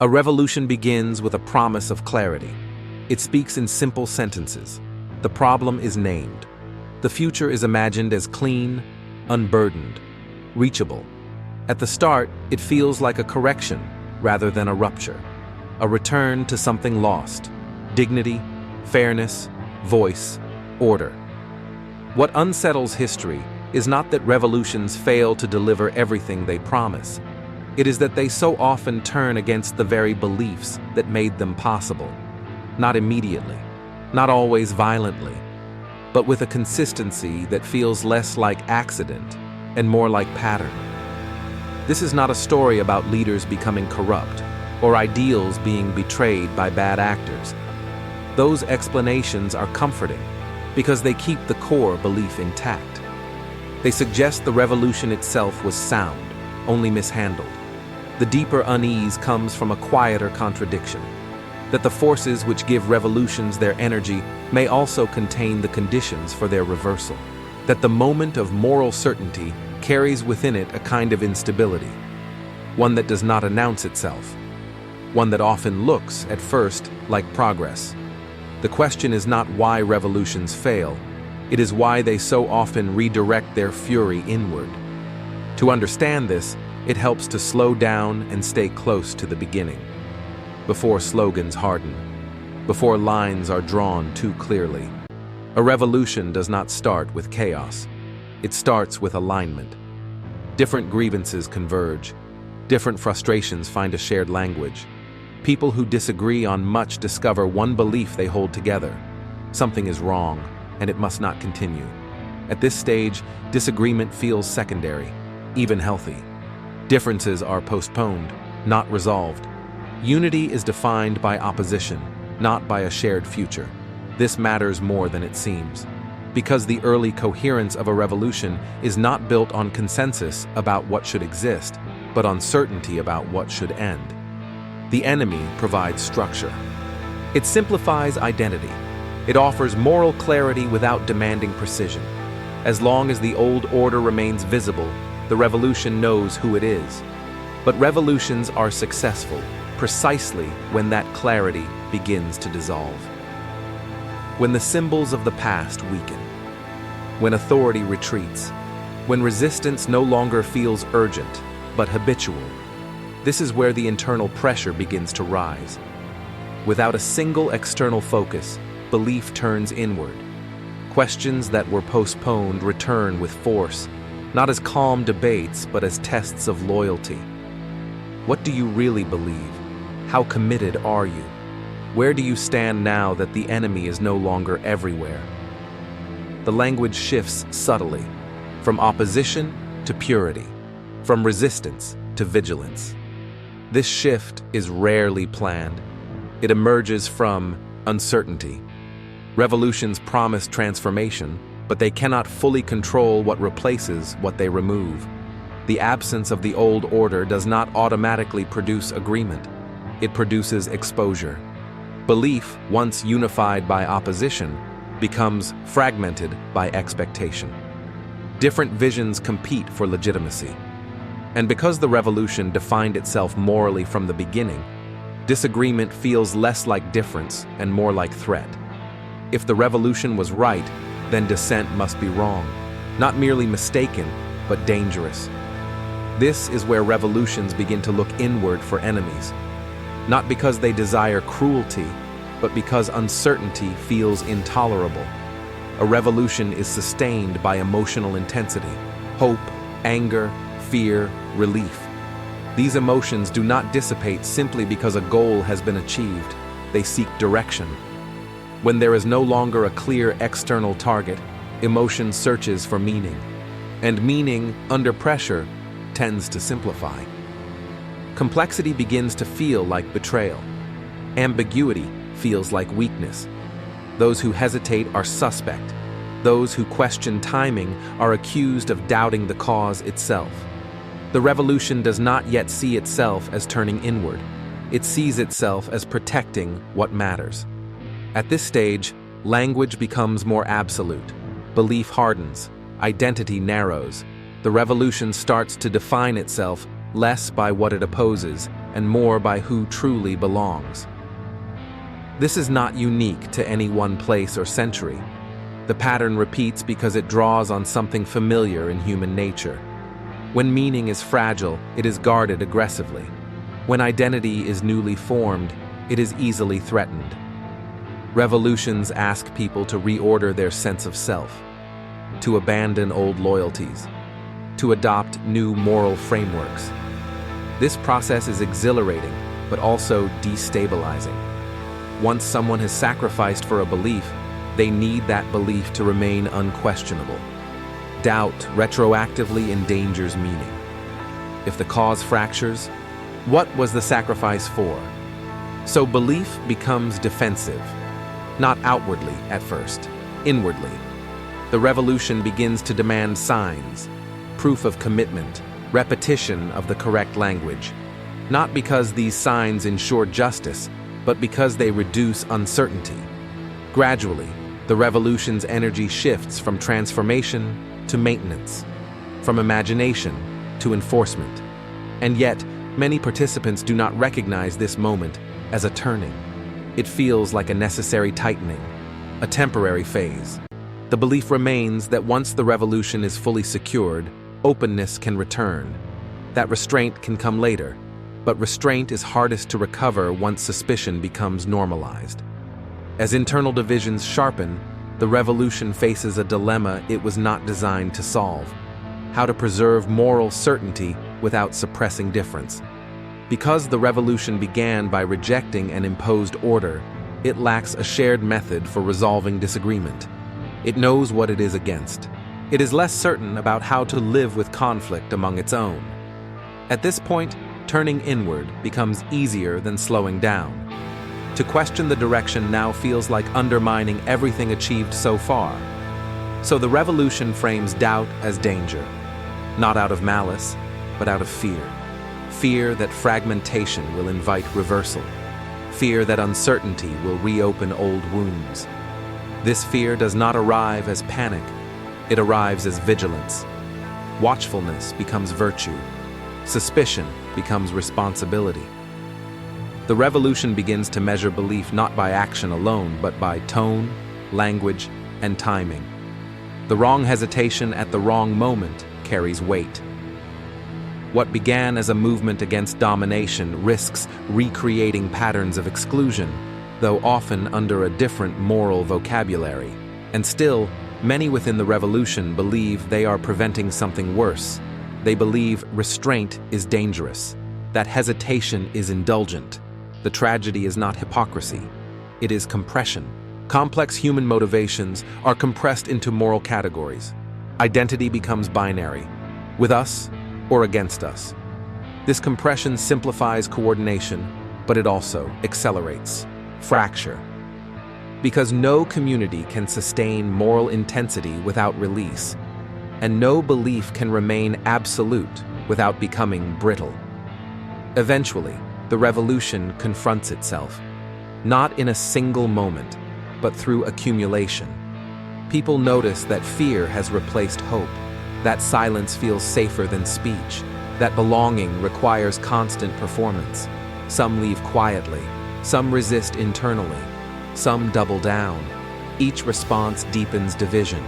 A revolution begins with a promise of clarity. It speaks in simple sentences. The problem is named. The future is imagined as clean, unburdened, reachable. At the start, it feels like a correction rather than a rupture, a return to something lost: dignity, fairness, voice, order. What unsettles history is not that revolutions fail to deliver everything they promise. It is that they so often turn against the very beliefs that made them possible. Not immediately, not always violently, but with a consistency that feels less like accident and more like pattern. This is not a story about leaders becoming corrupt or ideals being betrayed by bad actors. Those explanations are comforting because they keep the core belief intact. They suggest the revolution itself was sound, only mishandled. The deeper unease comes from a quieter contradiction, that the forces which give revolutions their energy may also contain the conditions for their reversal, that the moment of moral certainty carries within it a kind of instability, one that does not announce itself, one that often looks, at first, like progress. The question is not why revolutions fail, it is why they so often redirect their fury inward. To understand this, it helps to slow down and stay close to the beginning, before slogans harden, before lines are drawn too clearly. A revolution does not start with chaos. It starts with alignment. Different grievances converge. Different frustrations find a shared language. People who disagree on much discover one belief they hold together: something is wrong, and it must not continue. At this stage, disagreement feels secondary, even healthy. Differences are postponed, not resolved. Unity is defined by opposition, not by a shared future. This matters more than it seems, because the early coherence of a revolution is not built on consensus about what should exist, but on certainty about what should end. The enemy provides structure. It simplifies identity. It offers moral clarity without demanding precision. As long as the old order remains visible, the revolution knows who it is. But revolutions are successful precisely when that clarity begins to dissolve. When the symbols of the past weaken, when authority retreats, when resistance no longer feels urgent, but habitual, this is where the internal pressure begins to rise. Without a single external focus, belief turns inward. Questions that were postponed return with force, not as calm debates, but as tests of loyalty. What do you really believe? How committed are you? Where do you stand now that the enemy is no longer everywhere? The language shifts subtly, from opposition to purity, from resistance to vigilance. This shift is rarely planned. It emerges from uncertainty. Revolutions promise transformation, but they cannot fully control what replaces what they remove. The absence of the old order does not automatically produce agreement. It produces exposure. Belief, once unified by opposition, becomes fragmented by expectation. Different visions compete for legitimacy. And because the revolution defined itself morally from the beginning, disagreement feels less like difference and more like threat. If the revolution was right, then dissent must be wrong, not merely mistaken, but dangerous. This is where revolutions begin to look inward for enemies, not because they desire cruelty, but because uncertainty feels intolerable. A revolution is sustained by emotional intensity: hope, anger, fear, relief. These emotions do not dissipate simply because a goal has been achieved. They seek direction. When there is no longer a clear external target, emotion searches for meaning. And meaning, under pressure, tends to simplify. Complexity begins to feel like betrayal. Ambiguity feels like weakness. Those who hesitate are suspect. Those who question timing are accused of doubting the cause itself. The revolution does not yet see itself as turning inward. It sees itself as protecting what matters. At this stage, language becomes more absolute. Belief hardens. Identity narrows. The revolution starts to define itself less by what it opposes and more by who truly belongs. This is not unique to any one place or century. The pattern repeats because it draws on something familiar in human nature. When meaning is fragile, it is guarded aggressively. When identity is newly formed, it is easily threatened. Revolutions ask people to reorder their sense of self, to abandon old loyalties, to adopt new moral frameworks. This process is exhilarating, but also destabilizing. Once someone has sacrificed for a belief, they need that belief to remain unquestionable. Doubt retroactively endangers meaning. If the cause fractures, what was the sacrifice for? So belief becomes defensive, not outwardly at first, inwardly. The revolution begins to demand signs, proof of commitment, repetition of the correct language, not because these signs ensure justice, but because they reduce uncertainty. Gradually, the revolution's energy shifts from transformation to maintenance, from imagination to enforcement. And yet, many participants do not recognize this moment as a turning. It feels like a necessary tightening, a temporary phase. The belief remains that once the revolution is fully secured, openness can return. That restraint can come later, but restraint is hardest to recover once suspicion becomes normalized. As internal divisions sharpen, the revolution faces a dilemma it was not designed to solve: how to preserve moral certainty without suppressing difference. Because the revolution began by rejecting an imposed order, it lacks a shared method for resolving disagreement. It knows what it is against. It is less certain about how to live with conflict among its own. At this point, turning inward becomes easier than slowing down. To question the direction now feels like undermining everything achieved so far. So the revolution frames doubt as danger, not out of malice, but out of fear. Fear that fragmentation will invite reversal. Fear that uncertainty will reopen old wounds. This fear does not arrive as panic, it arrives as vigilance. Watchfulness becomes virtue. Suspicion becomes responsibility. The revolution begins to measure belief not by action alone, but by tone, language, and timing. The wrong hesitation at the wrong moment carries weight. What began as a movement against domination risks recreating patterns of exclusion, though often under a different moral vocabulary. And still, many within the revolution believe they are preventing something worse. They believe restraint is dangerous, that hesitation is indulgent. The tragedy is not hypocrisy, it is compression. Complex human motivations are compressed into moral categories. Identity becomes binary, with us or against us. This compression simplifies coordination, but it also accelerates fracture. Because no community can sustain moral intensity without release, and no belief can remain absolute without becoming brittle. Eventually, the revolution confronts itself, not in a single moment, but through accumulation. People notice that fear has replaced hope, that silence feels safer than speech, that belonging requires constant performance. Some leave quietly, some resist internally, some double down. Each response deepens division.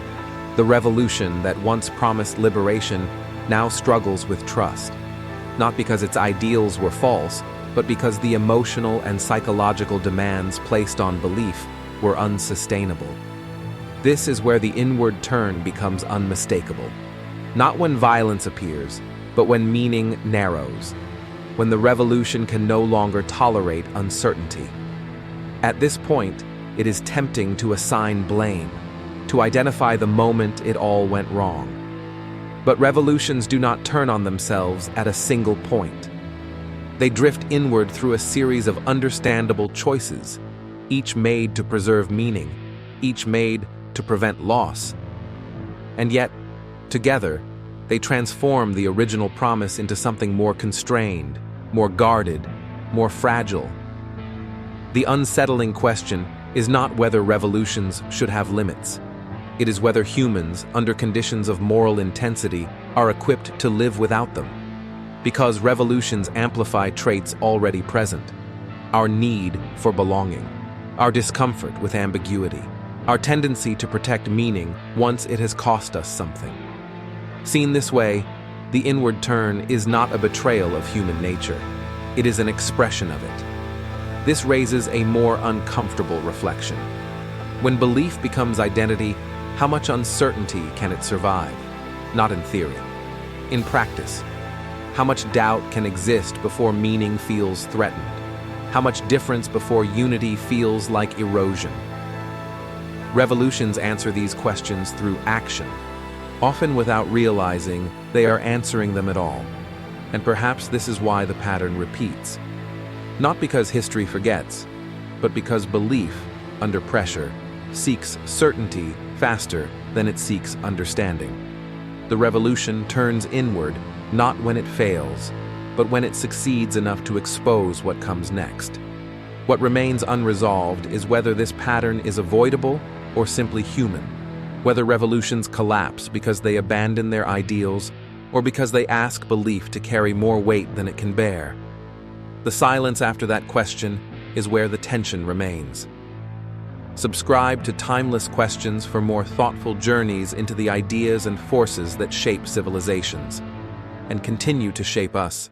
The revolution that once promised liberation now struggles with trust, not because its ideals were false, but because the emotional and psychological demands placed on belief were unsustainable. This is where the inward turn becomes unmistakable. Not when violence appears, but when meaning narrows, when the revolution can no longer tolerate uncertainty. At this point, it is tempting to assign blame, to identify the moment it all went wrong. But revolutions do not turn on themselves at a single point. They drift inward through a series of understandable choices, each made to preserve meaning, each made to prevent loss. And yet, together, they transform the original promise into something more constrained, more guarded, more fragile. The unsettling question is not whether revolutions should have limits. It is whether humans, under conditions of moral intensity, are equipped to live without them. Because revolutions amplify traits already present. Our need for belonging, our discomfort with ambiguity, our tendency to protect meaning once it has cost us something. Seen this way, the inward turn is not a betrayal of human nature. It is an expression of it. This raises a more uncomfortable reflection. When belief becomes identity, how much uncertainty can it survive? Not in theory. In practice, how much doubt can exist before meaning feels threatened? How much difference before unity feels like erosion? Revolutions answer these questions through action, often without realizing they are answering them at all. And perhaps this is why the pattern repeats. Not because history forgets, but because belief, under pressure, seeks certainty faster than it seeks understanding. The revolution turns inward, not when it fails, but when it succeeds enough to expose what comes next. What remains unresolved is whether this pattern is avoidable or simply human, whether revolutions collapse because they abandon their ideals or because they ask belief to carry more weight than it can bear. The silence after that question is where the tension remains. Subscribe to Timeless Questions for more thoughtful journeys into the ideas and forces that shape civilizations and continue to shape us.